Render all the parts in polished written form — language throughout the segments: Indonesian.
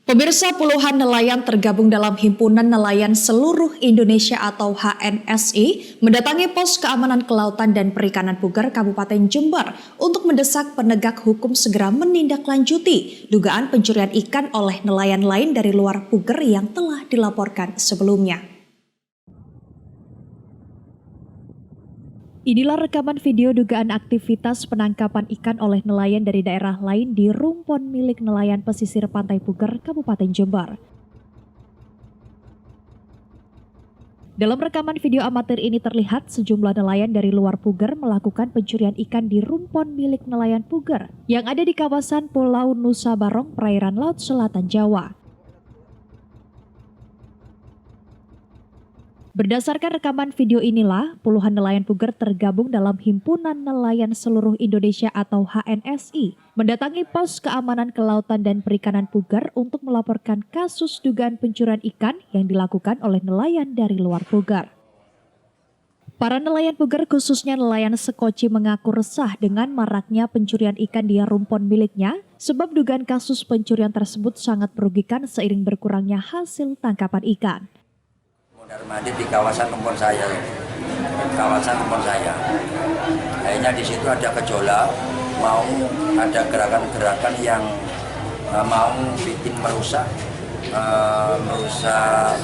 Pemirsa, puluhan nelayan tergabung dalam Himpunan Nelayan Seluruh Indonesia atau HNSI mendatangi pos keamanan kelautan dan perikanan Puger, Kabupaten Jember untuk mendesak penegak hukum segera menindaklanjuti dugaan pencurian ikan oleh nelayan lain dari luar Puger yang telah dilaporkan sebelumnya. Inilah rekaman video dugaan aktivitas penangkapan ikan oleh nelayan dari daerah lain di rumpon milik nelayan pesisir Pantai Puger, Kabupaten Jember. Dalam rekaman video amatir ini terlihat sejumlah nelayan dari luar Puger melakukan pencurian ikan di rumpon milik nelayan Puger yang ada di kawasan Pulau Nusa Barong, perairan Laut Selatan Jawa. Berdasarkan rekaman video inilah, puluhan nelayan Puger tergabung dalam Himpunan Nelayan Seluruh Indonesia atau HNSI mendatangi pos keamanan kelautan dan perikanan Puger untuk melaporkan kasus dugaan pencurian ikan yang dilakukan oleh nelayan dari luar Puger. Para nelayan Puger, khususnya nelayan Sekoci, mengaku resah dengan maraknya pencurian ikan di rumpon miliknya sebab dugaan kasus pencurian tersebut sangat merugikan seiring berkurangnya hasil tangkapan ikan. Mondar-mandir di kawasan rumpon saya, Akhirnya di situ ada gejolak, mau ada gerakan-gerakan yang mau bikin merusak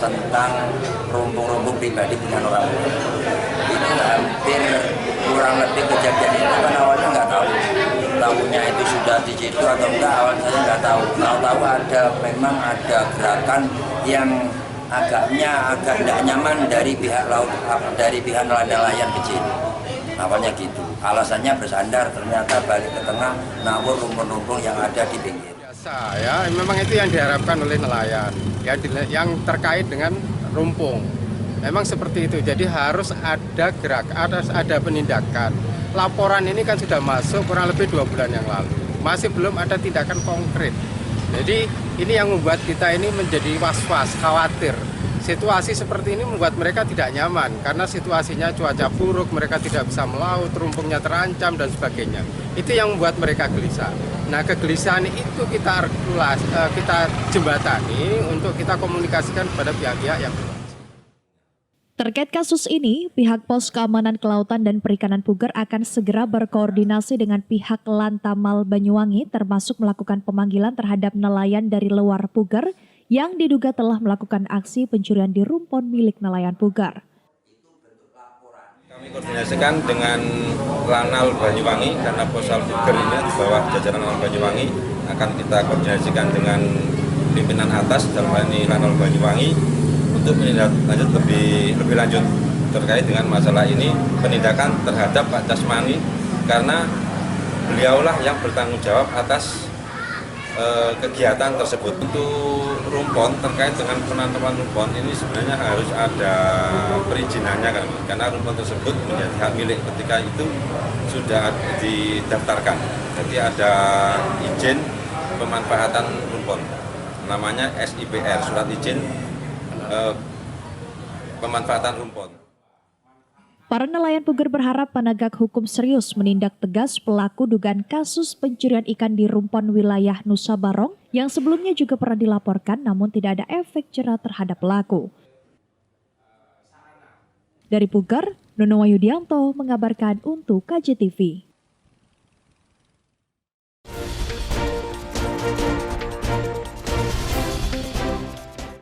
tentang rumpung-rumpung pribadi dengan orang lain. Itu hampir kurang lebih kejadian itu kan awalnya nggak tahu, tahunya itu sudah di situ atau enggak, awal saya nggak tahu. Tahu memang ada gerakan yang agak tidak nyaman dari pihak laut, dari pihak nelayan kecil. Awalnya gitu, alasannya bersandar, ternyata balik ke tengah, nawur rumpun-rumpun yang ada di pinggir. Biasa ya, memang itu yang diharapkan oleh nelayan, ya, yang terkait dengan rumpung. Memang seperti itu, jadi harus ada ada penindakan. Laporan ini kan sudah masuk kurang lebih 2 bulan yang lalu, masih belum ada tindakan konkret. Jadi ini yang membuat kita ini menjadi was-was, khawatir. Situasi seperti ini membuat mereka tidak nyaman karena situasinya cuaca buruk, mereka tidak bisa melaut, rumpungnya terancam dan sebagainya. Itu yang membuat mereka gelisah. Nah, kegelisahan itu kita jembatani untuk kita komunikasikan kepada pihak-pihak yang berwajib. Terkait kasus ini, pihak Pos Keamanan Kelautan dan Perikanan Puger akan segera berkoordinasi dengan pihak Lantamal Banyuwangi termasuk melakukan pemanggilan terhadap nelayan dari luar Puger yang diduga telah melakukan aksi pencurian di rumpon milik nelayan Puger. Kami koordinasikan dengan Lanal Banyuwangi karena Posal Puger ini di bawah jajaran Lanal Banyuwangi, akan kita koordinasikan dengan pimpinan atas dalam hal ini Lanal Banyuwangi untuk menindaklanjut lebih lanjut terkait dengan masalah ini, penindakan terhadap Pak Casmani karena beliaulah yang bertanggung jawab atas kegiatan tersebut. Untuk rumpon, terkait dengan penangkapan rumpon ini sebenarnya harus ada perizinannya kan, karena rumpon tersebut menjadi hak milik ketika itu sudah didaftarkan. Jadi ada izin pemanfaatan rumpon, namanya SIPR, surat izin pemanfaatan rumpon. Para nelayan Puger berharap penegak hukum serius menindak tegas pelaku dugaan kasus pencurian ikan di rumpon wilayah Nusa Barong yang sebelumnya juga pernah dilaporkan namun tidak ada efek jera terhadap pelaku. Dari Puger, Nono Wayudianto mengabarkan untuk KJTV.